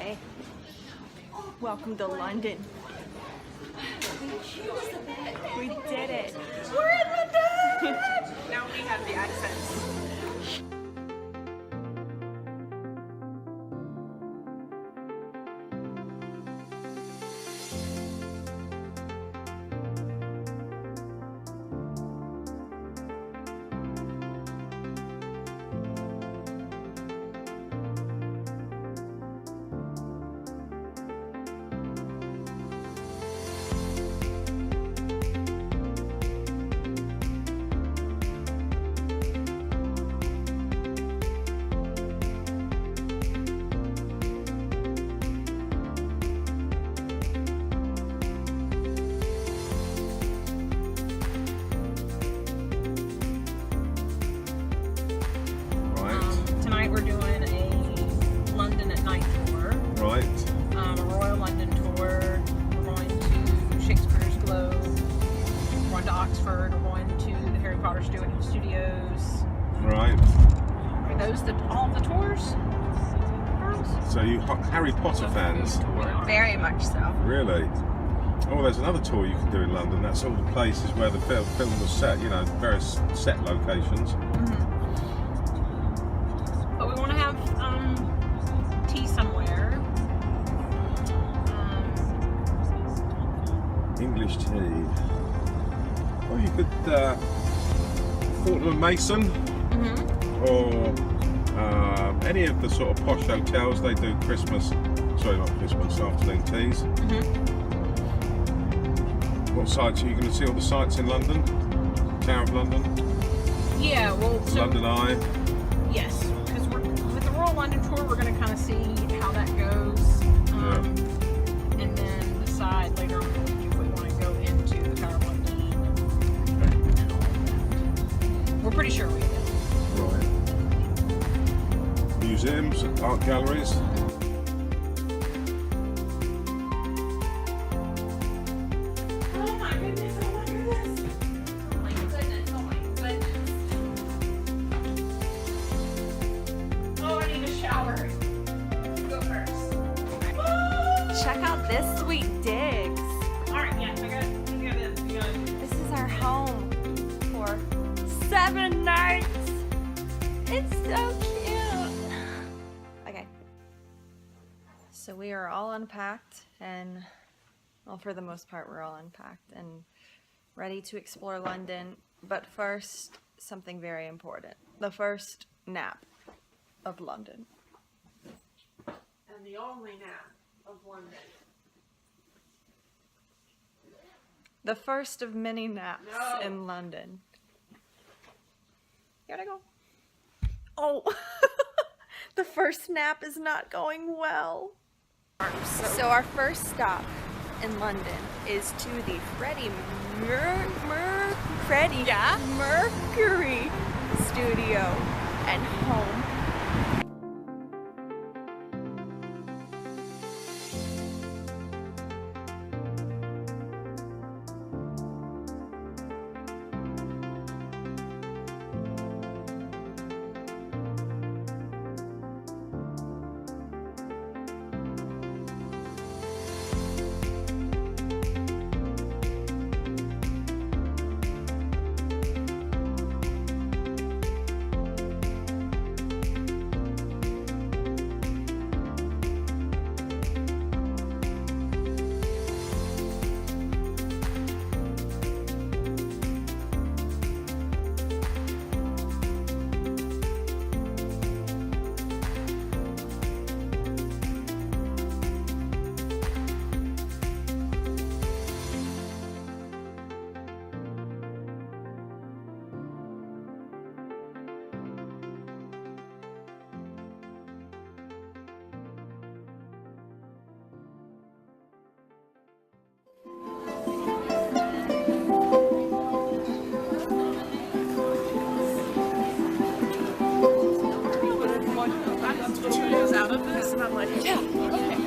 Hey, welcome to London. We did it. We're in London! Now we have the accents. We're doing a London at night tour. Right. A Royal London tour. We're going to Shakespeare's Globe. We're going to Oxford. We're going to the Harry Potter Studios. Right. Are those all of the tours, girls? So you Harry Potter fans? Very much so. Really? Oh, there's another tour you can do in London. That's all the places where the film was set. You know, various set locations. Mm-hmm. But we want to have tea somewhere. English tea. Or you could Portobello Mason, or any of the sort of posh hotels. They do afternoon teas. What sites are you going to see? All the sites in London? Tower of London? Yeah, well, London Eye? Yes, because with the Royal London tour, we're going to kind of see how that goes, and then decide later on if we want to go into the Tower of London and all of that. We're pretty sure we will. Right. Museums, art galleries. Check out this sweet digs. Alright, yeah, I got it. This is our home for 7 nights. It's so cute. Okay. So we are all unpacked and, well, for the most part, we're all unpacked and ready to explore London. But first, something very important. The first nap of London. And the only nap of London. The first of many naps in London. Here I go. Oh, the first nap is not going well. So our first stop in London is to the Freddie Mercury studio and home. Out of this, and I'm like, yeah, okay.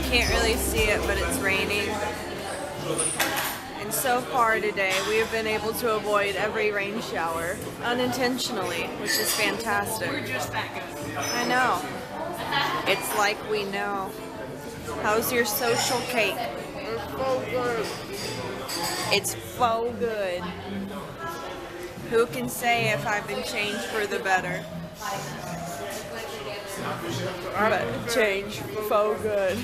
can't really see it, but it's raining. And so far today, we have been able to avoid every rain shower unintentionally, which is fantastic. We're just that good. I know. It's like we know. How's your social cake? It's so good. It's so good. Who can say if I've been changed for the better? But change so good.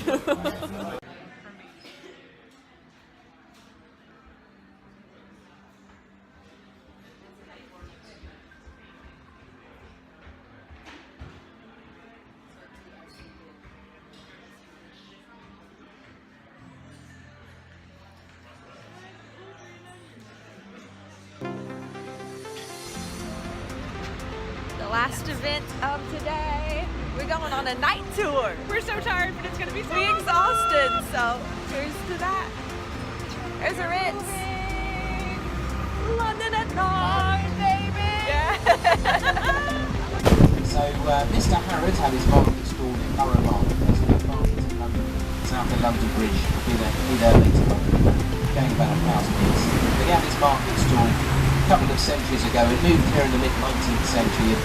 The last event of today. We're going on a night tour. We're so tired, but it's gonna be so We awesome. exhausted, so cheers to that. There's a Ritz. London at night, baby. Yeah. So Mr. Harrod had his market stall in Borough Market. There's a market in London, south of London Bridge. Be there later on. Going about 1,000 years. They had his market stall a couple of centuries ago. It moved here in the mid-19th century.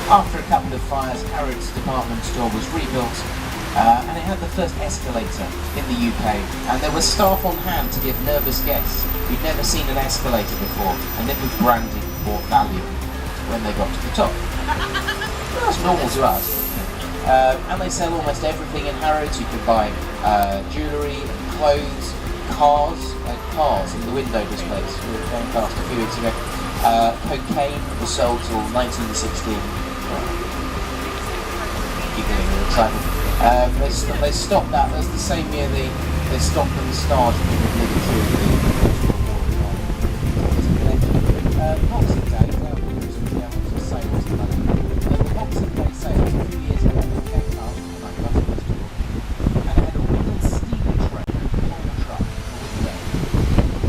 After a couple of fires, Harrod's department store was rebuilt, and it had the first escalator in the UK. And there were staff on hand to give nervous guests who'd never seen an escalator before, and it was branded for value when they got to the top. Well, that's normal to us. And they sell almost everything in Harrods. You can buy jewellery, clothes, cars in the window displays. We were going past a few weeks ago. Cocaine was sold till 1916. Giggling and excited. They stopped that. That's the same year they stopped the stars from being living through the Boxing Day, sales the Boxing Day sales a few years ago, they came out and it had a wooden steam train, coal truck,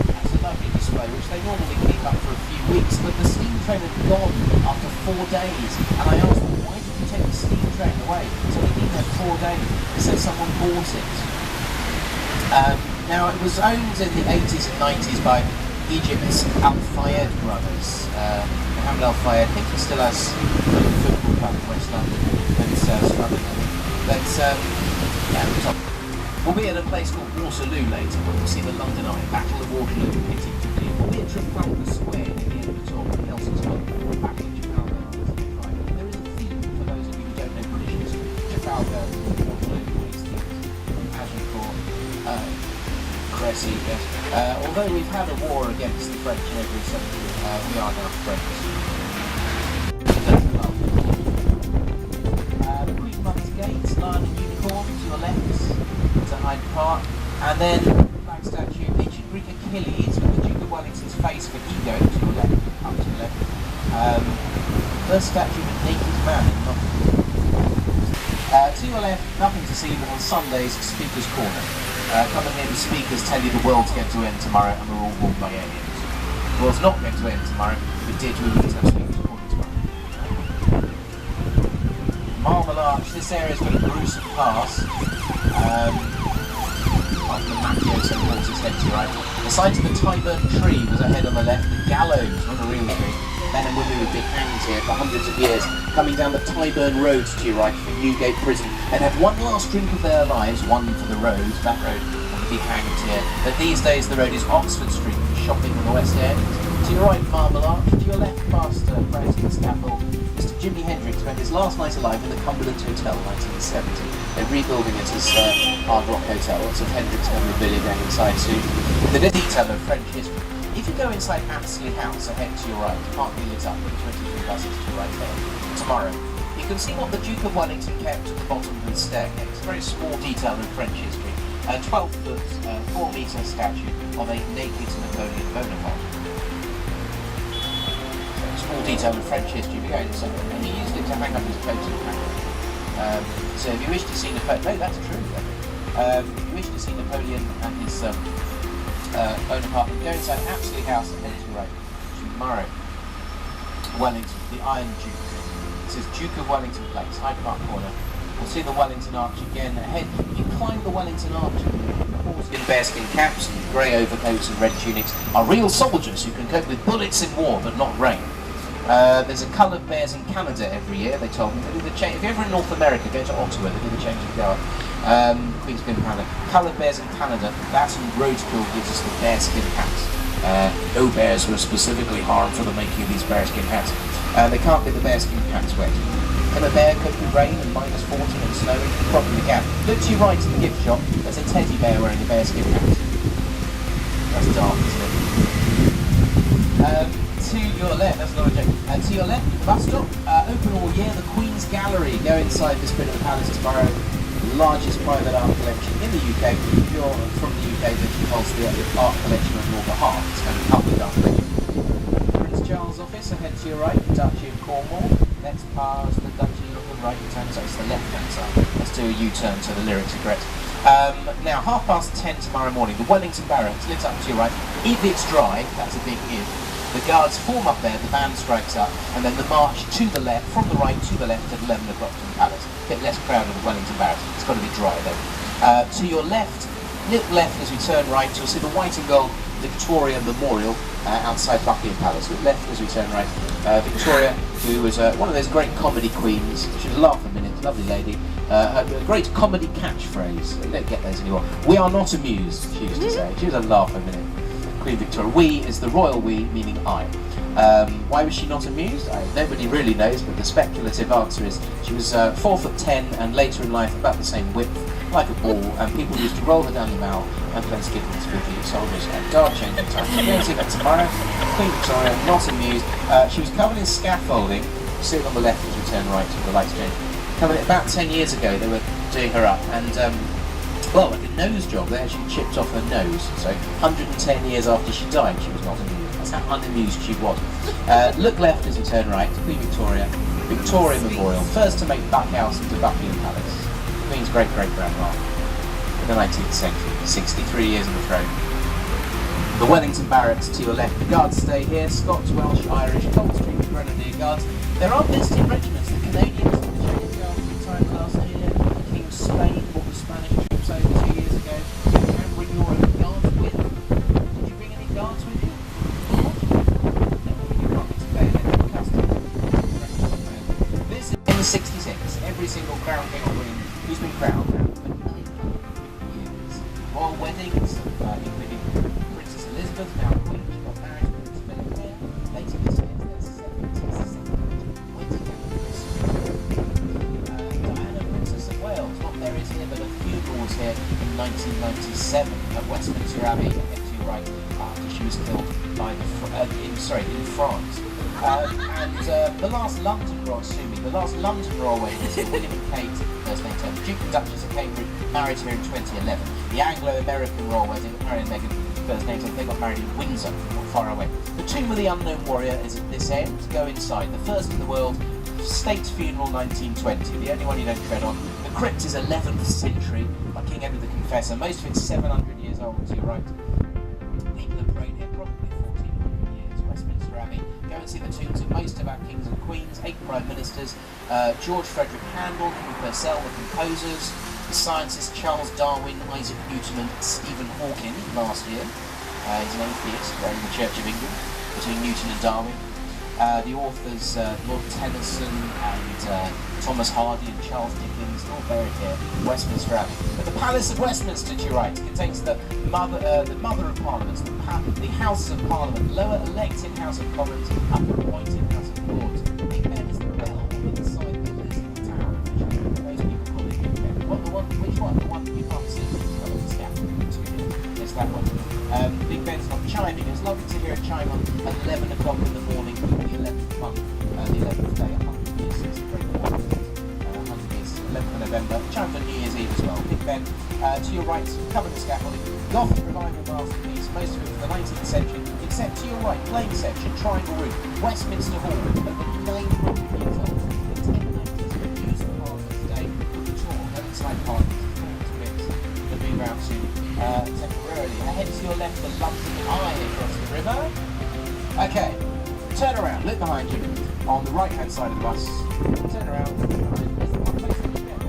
that's a lovely display, which they normally keep up for a few weeks, but the steam train had gone after 4 days, and I asked them, why did you take the steam train away? So they didn't have 4 days. They said someone bought it. Now it was owned in the 80s and 90s by Egypt's Al-Fayed brothers. Mohammed Al-Fayed, I think he still has a football club in West London, but struggling. But yeah, we'll be at a place called Waterloo later, where we'll see the London Eye, Battle of Waterloo, particularly. We'll be at Trafalgar Square near the end of the tour, Nelson's Club, Battle of Trafalgar. There is a theme for those of you who don't know British history. Trafalgar, Waterloo, Hastings, Agincourt, Cressy, yes. Although we've had a war against the French in every century, we are now friends. Queen Mother's Gate, Lion and Unicorn to your left, to Hyde Park, and then flag statue of ancient Greek Achilles with the Duke of Wellington's face for ego to your left, up to your left. First statue of a naked man in London. To your left, nothing to see, but on Sundays, Speaker's Corner. Come and hear the speakers tell you the world's going to end tomorrow and we're all ruled by aliens. The world's not going to end tomorrow, we wouldn't have Speaker's Corner tomorrow. Marble Arch, this area's got a gruesome past. Like the Macchio St. Paul's head to your right. The site of the Tyburn tree was ahead on the left, the gallows, not a real tree. Men and women with big hands here for hundreds of years, coming down the Tyburn Road to your right from Newgate Prison, and had one last drink of their lives, one for the road, that road, and the big hangers here. But these days the road is Oxford Street, shopping on the West End. To your right, Marble Arch, to your left, past Francis Scaffold, Mr. Jimi Hendrix spent his last night alive in the Cumberland Hotel, 1970. They're rebuilding it as Hard Rock Hotel, lots of Hendrix memorabilia going inside too. The detail of French history. If you go inside Apsley House, ahead to your right, partly lit up with 23 buses to your right there, tomorrow, you can see what the Duke of Wellington kept at the bottom of his staircase. Very small detail in French history. A 12-foot, 4-metre statue of a naked Napoleon Bonaparte. Small detail in French history, we go inside, and he used it to hang up his coat and hat. So if you wish to see Napoleon, no, that's true. If you wish to see Napoleon and his Bonaparte, go inside Apsley House and head to your right. Tomorrow, Wellington, the Iron Duke. This is Duke of Wellington Place, Hyde Park Corner, We'll see the Wellington Arch again ahead. You climb the Wellington Arch. In bearskin caps and grey overcoats and red tunics are real soldiers who can cope with bullets in war but not rain. There's a coloured bears in Canada every year, they told me. They do the change. If you're ever in North America, go to Ottawa, they do the change of guard. Queen's Pin Canada. Coloured bears in Canada, that and roadkill gives us the bearskin hats. No bears were specifically harmed for the making of these bearskin hats. They can't get the bearskin hats wet. Can a bear cope with rain and -40 and snowing? Probably can. Look to your right in the gift shop, there's a teddy bear wearing a bearskin hat. That's dark, isn't it? To your left, that's not a joke. To your left, the bus stop, open all year, the Queen's Gallery. Go inside this bit of the palace tomorrow. The largest private art collection in the UK. If you're from the UK, then she holds the art collection on your behalf. It's kind of public art collection. Prince Charles' office, ahead to your right, the Duchy of Cornwall. Let's pass the Duchy of the right-hand side, it's the left-hand side. Let's do a U-turn so the lyrics are correct. Now, 10:30 tomorrow morning, the Wellington Barracks lit up to your right. If it's dry, that's a big if. The guards form up there, the band strikes up, and then the march to the left, from the right to the left at 11 o'clock to the palace. A bit less crowded at Wellington Barracks. It's got to be dry though. To your left, look left as we turn right, you'll see the white and gold Victoria Memorial outside Buckingham Palace. Look left as we turn right. Victoria, who was one of those great comedy queens. She was laugh a minute, lovely lady. A great comedy catchphrase. You don't get those anymore. We are not amused, she used to say. She was a laugh a minute. Queen Victoria. We is the royal we, meaning I. Why was she not amused? Nobody really knows, but the speculative answer is she was 4'10" and later in life about the same width, like a ball, and people used to roll her down the mall and play skippings with the soldiers at guard-changing time. So we're going to see that tomorrow. Queen Victoria, not amused. She was covered in scaffolding, sitting on the left as we turn right to the lights change. Covered it about 10 years ago, they were doing her up, and well, like a nose job, they actually chipped off her nose, so 110 years after she died, she was not amused. That's how unamused she was. Look left as we turn right, Queen Victoria, Victoria Memorial, first to make Buckhouse into Buckingham Palace. Queen's great-great-grandma in the 19th century, 63 years on the throne. The Wellington Barracks to your left, the guards stay here, Scots, Welsh, Irish, Coldstream, Grenadier Guards. There are visiting regiments, the Canadians, the Czech Guards, retired last year, the King of Spain, what was Spanish troops over 2 years ago. You can bring your own guards with. Did you bring any guards with you? No, you can't explain it. This is in 66. Every single crown king or queen who's been crowned now for 900 years. Royal weddings, including Princess Elizabeth, now Queen, she got married to Prince Philip here. Later this year, there's 77 wedding anniversaries. Diana, Princess of Wales, not buried here, but a funeral was here in 1997 at Westminster Abbey, next to your right, after she was killed by in France. And the last London royal, the last London royal wedding was here, William and Kate, first name term, Duke and Duchess of Cambridge, married here in 2011. The Anglo-American royal wedding, Harry and Meghan, first name term, they got married in Windsor, not far away. The Tomb of the Unknown Warrior is at this end. Go inside. The first in the world, state funeral 1920, the only one you don't tread on. The crypt is 11th century by King Edward the Confessor. Most of it's 700 years old to your right. People have prayed here probably 1400 years. Westminster Abbey. Go and see the tombs of most of our kings and queens, 8 prime ministers, George Frederick Handel, Henry Purcell, the composers, the scientists Charles Darwin, Isaac Newton and Stephen Hawking last year. He's an atheist, in the Church of England, between Newton and Darwin. The authors Lord Tennyson and Thomas Hardy and Charles Dickens, all buried here, Westminster Abbey. But the Palace of Westminster to your right contains the mother of Parliaments, the Houses of Parliament, lower elected House of Commons, upper appointed House of Lords. Big Ben is the bell inside the Elizabeth Tower. Most people call it Big Ben. Which one? The one that you can't see. It's that one. Big Ben's not chiming. It's lovely to hear it chime on at 11 o'clock in the morning, the 11th month, the 11th day, 100 years since the Great War. 100 years, 11th of November. Chime for New Year's Eve as well. Big Ben, to your right, covered in scaffolding. Gothic revival masterpiece, most of it from the 19th century, except to your right, plain section, triangle roof, Westminster Hall, over 900 years old. The 1090s, used for Parliament today, with the tour, go inside Parliament, they'll be around soon, temporarily. Ahead to your left, the London Eye across the river. Okay, turn around, look behind you, on the right hand side of the bus, turn around, look behind you, there's the one place that you get,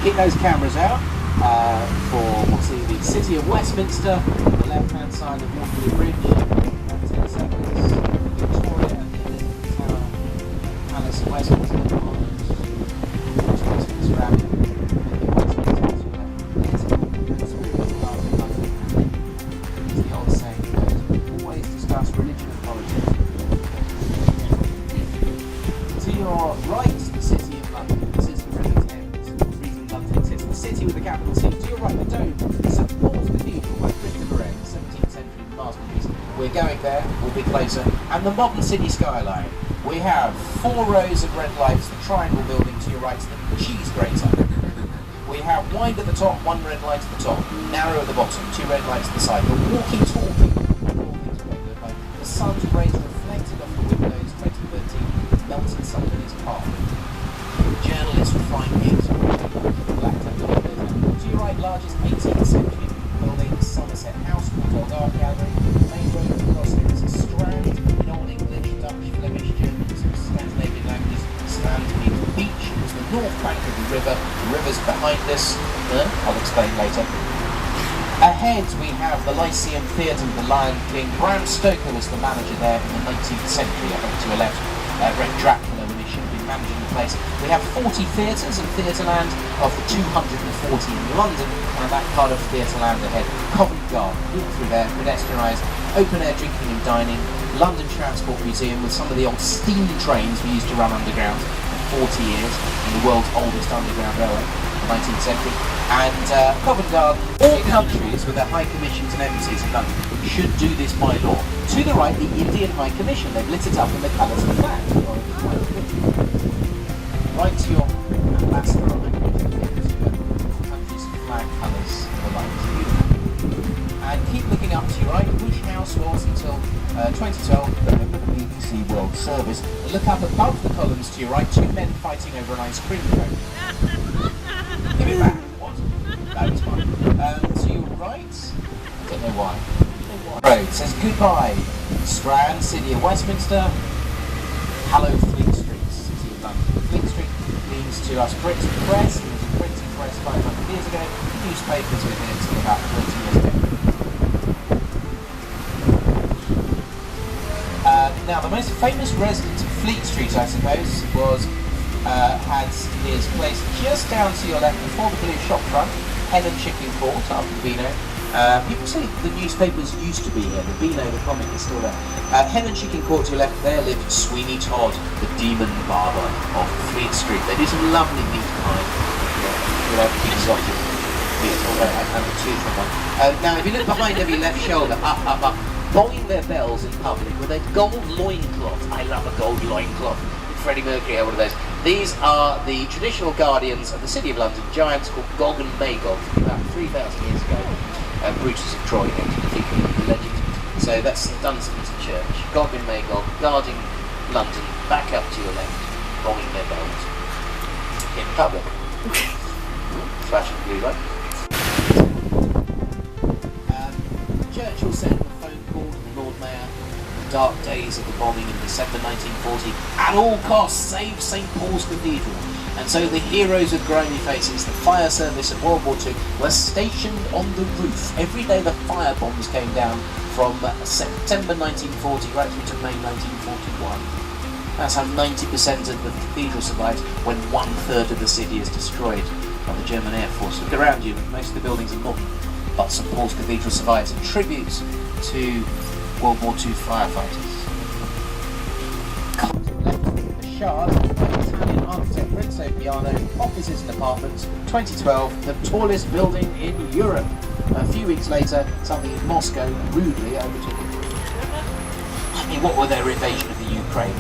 Keep those cameras out for we'll see the City of Westminster on the left-hand side of Waterloo Bridge. 10 seconds. Victoria and the Elizabeth Tower Palace of Westminster. The old saying goes, always discuss religion and politics. To your right, the City of London. This is the River Thames. The reason London exists. The city with the capital C. To your right, the dome. St Paul's Cathedral by Christopher Wren, 17th century masterpiece. We're going there, we'll be closer. And the modern city skyline. We have 4 rows of red lights, the triangle building to your right, the cheese grater. We have wide at the top, 1 red light at the top, narrow at the bottom, 2 red lights at the side. The walkie-talkie. The sun's rays reflected off the windows, 2013, melted somebody's park. Journalists flying gigs, black to your right, largest 18th century building, Somerset House, called Art Gallery. Main road across here is a strand in Old English, Dutch, Flemish, German, Scandinavian languages. Strand means beach. It was the north bank of the river. The river's behind us. I'll explain later. Ahead we have the Lyceum Theatre with the Lion King. Bram Stoker was the manager there in the 19th century, I think, to your left. Read Dracula when he should have been managing the place. We have 40 theatres in Theatreland of the 240 in London, and that part of Theatreland ahead. Covent Garden, walk through there, pedestrianised, open-air drinking and dining, London Transport Museum with some of the old steam trains we used to run underground for 40 years, in the world's oldest underground railway, the 19th century. And Covent Garden, all countries with their high commissions and embassies in London should do this by law. To the right, the Indian High Commission, they've lit it up in the colours of the flag. Right to your ambassador on the country's flag colours of the light. And keep looking up to your right. Bush House was until 2012 the BBC World Service. And look up above the columns to your right, 2 men fighting over an ice cream cone. Give it back. What? That was fine. To your right, I don't know why. Road says goodbye. Strand, City of Westminster. Hello, Fleet Street, City of London. Fleet Street means to us Brits press. It was a printing press 500 years ago. Newspapers were here until about 20 years ago. Now, the most famous resident of Fleet Street, I suppose, was had his place just down to your left before the blue shop front, Head and Chicken Court after the Beano. People say the newspapers used to be here. The Beano, the comic, is still there. Head and Chicken Court to your left, there lived Sweeney Todd, the demon barber of Fleet Street. They do some lovely meat pie. Exotic meat, although I have a tooth from one. Now, if you look behind every left shoulder, up, bowing their bells in public with a gold loincloth. I love a gold loincloth. Freddie Mercury had one of those. These are the traditional guardians of the City of London, giants called Gog and Magog, about 3,000 years ago. Brutus of Troy came to defeat them, the legend. So that's the Dunstan Church. Gog and Magog guarding London, back up to your left, bowing their bells in public. Flashing blue light. Churchill said in a phone call to the Lord Mayor, the dark days of the bombing in December 1940, at all costs save St Paul's Cathedral. And so the heroes with grimy faces, the fire service of World War II, were stationed on the roof. Every day the fire bombs came down from September 1940 right through to May 1941. That's how 90% of the cathedral survives when 1/3 of the city is destroyed by the German Air Force. Look around you, most of the buildings are modern, but St Paul's Cathedral survives, a tribute to World War II firefighters. The Shard, Italian architect Renzo Piano, offices and apartments, 2012, the tallest building in Europe. A few weeks later, something in Moscow rudely overtook it. I mean, what were their invasion of the Ukraine?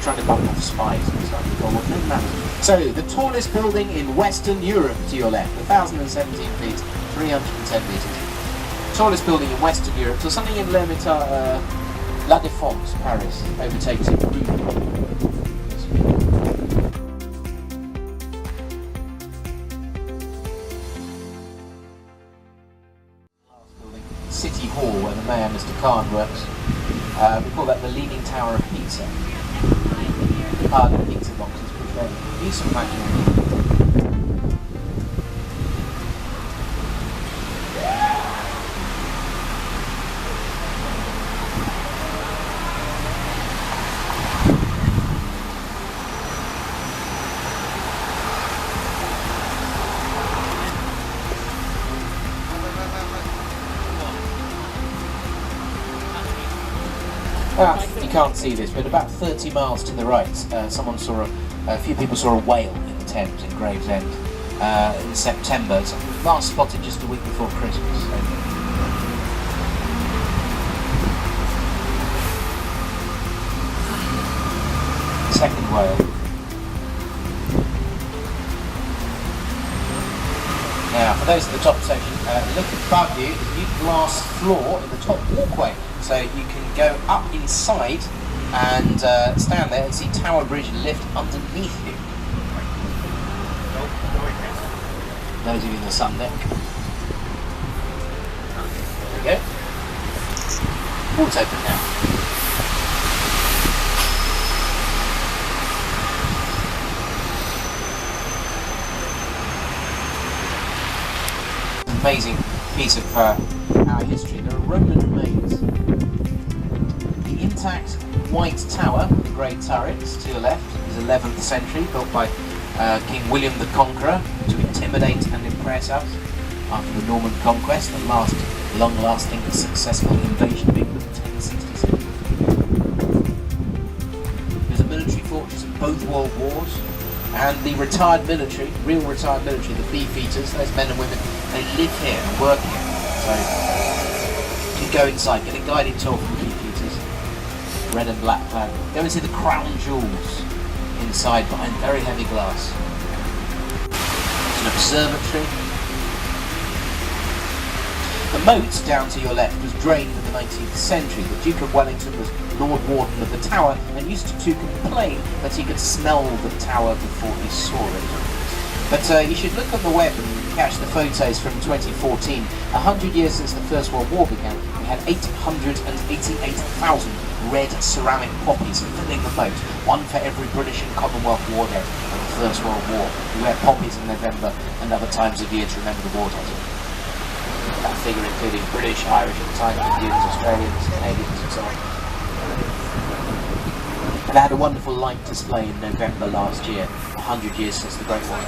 Trying to bump off spies and stuff. No matter. So, the tallest building in Western Europe to your left, 1,017 feet, 310 metres. Tallest building in Western Europe, so something in L'Ermitage, La Défense, Paris, overtakes it rudely. City Hall, where the Mayor, Mr. Khan, works. We call that the Leaning Tower of Pizza. The pizza boxes, which are useful actually. You can't see this, but about 30 miles to the right, a few people saw a whale in the Thames in Gravesend in September. So last spotted just a week before Christmas. So. Second whale. Now, for those at the top section, look above you, there's a new glass floor in the top walkway. So you can go up inside and stand there and see Tower Bridge lift underneath you. Those of you in the sun deck. There we go. Port's open now. Amazing piece of our history. There are Roman remains. The intact white tower, the grey turrets to your left, is 11th century, built by King William the Conqueror to intimidate and impress us after the Norman conquest, the last long-lasting successful invasion of England in 1066. There's a military fortress in both world wars, and the retired military, real retired military, the beefeaters, those men and women, they live here and work here. So you can go inside, get a guided tour from the beefeaters, red and black flag. Go and see the crown jewels inside behind very heavy glass. There's an observatory. The moat down to your left was drained in the 19th century. The Duke of Wellington was Lord Warden of the tower and used to complain that he could smell the tower before he saw it. But you should look on the web and catch the photos from 2014. 100 years since the First World War began, we had 888,000 red ceramic poppies filling the moat, one for every British and Commonwealth warhead of the First World War. We wear poppies in November and other times of year to remember the warhead. That figure including British, Irish, Indians, Australians, Canadians and so on. And they had a wonderful light display in November last year, 100 years since the Great War.